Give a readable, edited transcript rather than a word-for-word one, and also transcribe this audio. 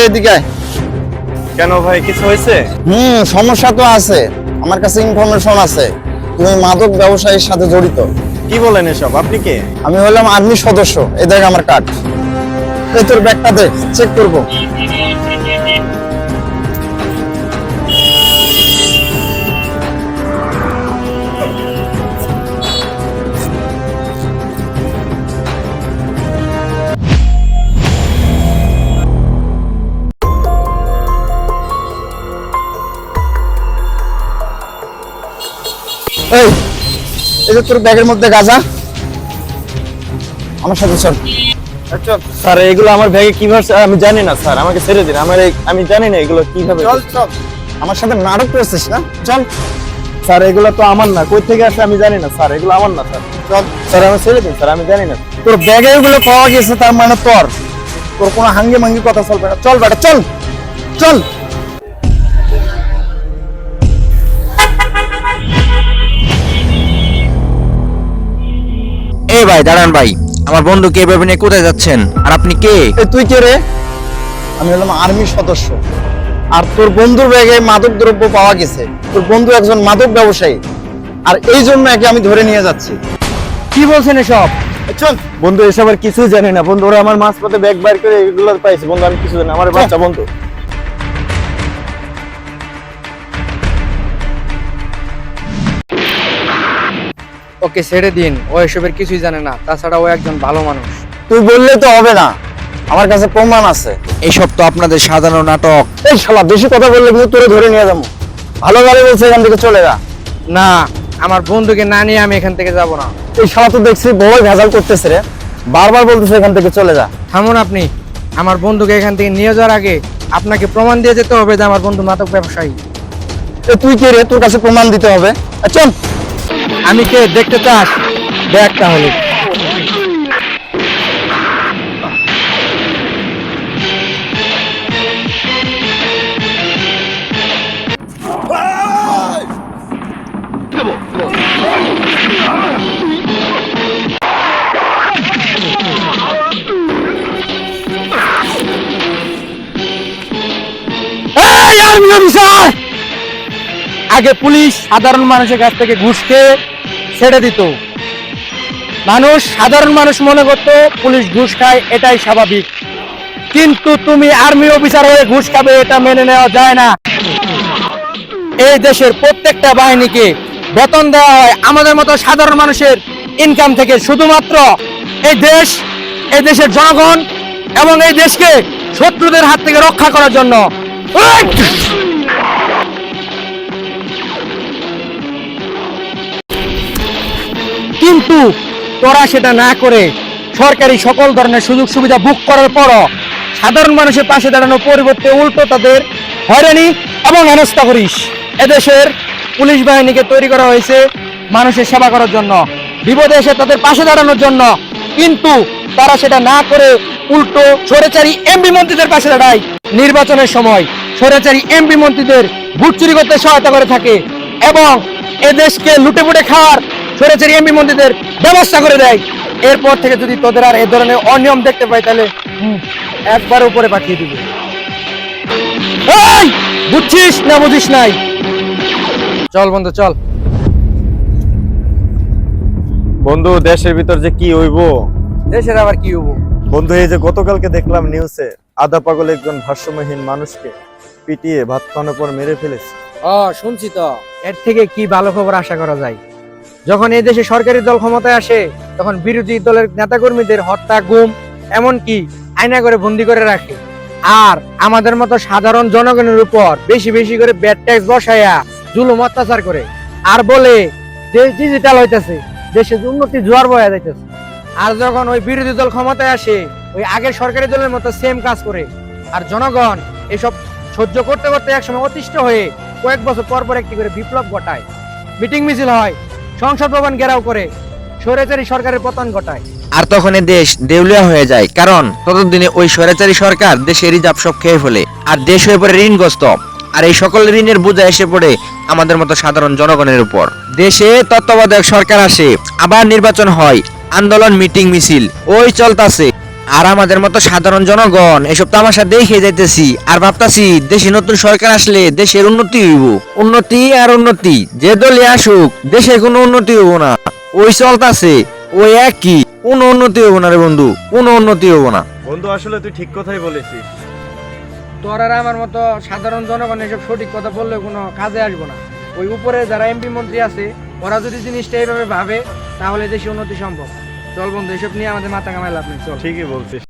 এদিকে কেন ভাই, কিছু হয়েছে? সমস্যা তো আছে। আমার কাছে ইনফরমেশন আছে তুমি মাদক ব্যবসায়ীর সাথে জড়িত। কি বলেন এসব? আপনি কে? আমি হলাম আর্মি সদস্য। এই দেখ আমার কার্ড, এই তোর ব্যাগটা দেখ, চেক করবো। এই যে তোর ব্যাগের মধ্যে গাঁজা, আমার সাথে চল। আচ্ছা স্যার, এগুলো আমার ব্যাগে কিভাবে? আমি জানি না স্যার, আমাকে ছেড়ে দিন। আমি জানি না এগুলো কিভাবে। চল চল, আমার সাথে নাটক করেছিস না? চল। স্যার এগুলো তো আমার না, কই থেকে আসে আমি জানি না স্যার, এগুলো আমার না স্যার। চল স্যার আমি ছেড়ে দিন স্যার, আমি জানি না। তোর ব্যাগে এগুলো পাওয়া গেছে, তার মানে তোর কোনো হাঙ্গি মাঙ্গি কথা চলবে না। চল বেটা, চল চল। এই ভাই দাঁড়ান ভাই, আমার বন্ধুকে এভাবে নিয়ে কোথায় যাচ্ছেন? আর আপনি কে? তুই কে রে? আমি হলাম আর্মি সদস্য। আর তোর বন্ধুর ব্যাগে মাদক দ্রব্য পাওয়া গেছে। তোর বন্ধু একজন মাদক ব্যবসায়ী, আর এই জন্য একে আমি ধরে নিয়ে যাচ্ছি। কি বলছেন এসব? চল বন্ধু, এসব আর কিছুই জানি না বন্ধু। ওরা আমার মাঝপথে ব্যাগ বাইর করে এগুলো পাইছে বন্ধু, আমি কিছু জানি না। আমার বাচ্চা বন্ধু। ওকে ছেড়ে দিন, ও এসবের কিছুই জানে না। তাছাড়া ও একজন ভালো মানুষ। তুই বললে তো হবে না, আমার কাছে প্রমাণ আছে। এসব তো আপনাদের সাধারণ নাটক। এই শালা, বেশি কথা বললে কিন্তু তোরে ধরে নিয়ে যাবো। ভালো গাড়ি বলছে, এখান থেকে চলে যা। না, আমার বন্ধুকে না নিয়ে আমি এখান থেকে যাব না। এই শালা তো দেখছি বড় ভেজাল করতেছে রে, বারবার বলতেছে এখান থেকে চলে যা। থামুন আপনি। আমার বন্ধুকে এখান থেকে নিয়ে যাওয়ার আগে আপনাকে প্রমাণ দিয়ে যেতে হবে যে আমার বন্ধু মাদক ব্যবসায়ী। তুই কে রে? তোর কাছে প্রমাণ দিতে হবে। চল। আমি কে দেখতে চাস? দেখ তাহলে। আগে পুলিশ সাধারণ মানুষের কাছ থেকে ঘুষ খেয়ে ছেড়ে দিত। সাধারণ মানুষ মনে করতো পুলিশ ঘুষ খায়, এটাই স্বাভাবিক। কিন্তু তুমি আর্মি অফিসার হয়ে ঘুষ খাবে, এটা মেনে নেওয়া যায় না। এই দেশের প্রত্যেকটা বাহিনীকে বেতন দেওয়া হয় আমাদের মতো সাধারণ মানুষের ইনকাম থেকে। শুধুমাত্র এই দেশের জনগণ এবং এই দেশকে শত্রুদের হাত থেকে রক্ষা করার জন্য। কিন্তু তোরা সেটা না করে সরকারি সকল ধরনের সুযোগ সুবিধা বুক করার পরও সাধারণ মানুষের পাশে দাঁড়ানোর পরিবর্তে উল্টো তাদের হয়রানি এবং হেনস্থা করিস। এদেশের পুলিশ বাহিনীকে তৈরি করা হয়েছে মানুষের সেবা করার জন্য, বিপদে এসে তাদের পাশে দাঁড়ানোর জন্য। কিন্তু তারা সেটা না করে উল্টো স্বৈরাচারী এমপি মন্ত্রীদের পাশে দাঁড়ায়। নির্বাচনের সময় স্বৈরাচারী এমপি মন্ত্রীদের ভোট চুরি করতে সহায়তা করে থাকে এবং এদেশকে লুটে পুটে খাওয়ার স্বৈরাচারী এমপি মন্ত্রীদের ব্যবস্থা করে দেয়। এরপর থেকে যদি তোদের আর এ ধরনের অনিয়ম দেখতে পাই, তাহলে একবার উপরে পাঠিয়ে দিবে। এই বুঝছিস না বুঝিস নাই? চল বন্ধু চল। বন্ধু, দেশের ভিতর যে কি হইব। দেশের আবার কি হবো বন্ধু, এই যে গতকালকে দেখলাম নিউজে আধা পাগল একজন ভারসাম্যহীন মানুষকে পিটিয়ে ভাত খাওয়ানোর পর মেরে ফেলেছে। শুনছি তো। এর থেকে কি ভালো খবর আশা করা যায়? যখন এই দেশে সরকারি দল ক্ষমতায় আসে, তখন বিরোধী দলের নেতাকর্মীদের হত্যা, গুম, এমনকি আয়না করে বন্দি করে রাখে। আর আমাদের মতো সাধারণ জনগণের উপর বেশি বেশি করে ব্যাড ট্যাক্স বসায়া জুলুম অত্যাচার করে। আর বলে দেশ ডিজিটাল হইতেছে, দেশের উন্নতি জোয়ার বয়া যাইতেছে। আর যখন ওই বিরোধী দল ক্ষমতায় আসে, ওই আগের সরকারি দলের মতো সেম কাজ করে। আর জনগণ এসব সহ্য করতে করতে একসময় অতিষ্ঠ হয়ে কয়েক বছর পর পর একটি করে বিপ্লব ঘটায়, মিটিং মিছিল হয়, সংসদ ভবন ঘেরাও করে স্বৈরাচারী সরকারের পতন ঘটায়। আর তখন দেশ দেউলিয়া হয়ে যায়, কারণ ততদিনে ওই স্বৈরাচারী সরকার দেশের রিজার্ভ সব খেয়ে ফেলে আর দেশ হয়ে পড়ে ঋণগ্রস্ত। আর এই সকল ঋণের বোঝা এসে পড়ে আমাদের মতো সাধারণ জনগণের উপর। দেশে তত্ত্বাবধায়ক সরকার আসে, আবার নির্বাচন হয়, আন্দোলন মিটিং মিছিল ওই চলতাছে, আর আমাদের মতো সাধারণ জনগণ এসব তামাশা দেখে যাইতেছি আর ভাবতাছি দেশে নতুন সরকার আসলে দেশের উন্নতি হইব। উন্নতি আর উন্নতি, যে দলে আসুক দেশের কোনো উন্নতি হইব না। ওই চলতাছে ওই একই, কোনো উন্নতি হইব না রে বন্ধু, কোনো উন্নতি হইব না। বন্ধু আসলে তুই ঠিক কথাই বলেছিস। তোর আর আমার মতো সাধারণ জনগণ এসব সঠিক কথা বললে কোনো কাজে আসবো না। ওই উপরে যারা এমপি মন্ত্রী আছে ওরা যদি জিনিসটা এইভাবে ভাবে তাহলে দেশে উন্নতি সম্ভব। চল বন্ধু, এসব নিয়ে আমাদের মাথা কামাই লাভ নেই, চল। ঠিকই বলছিস।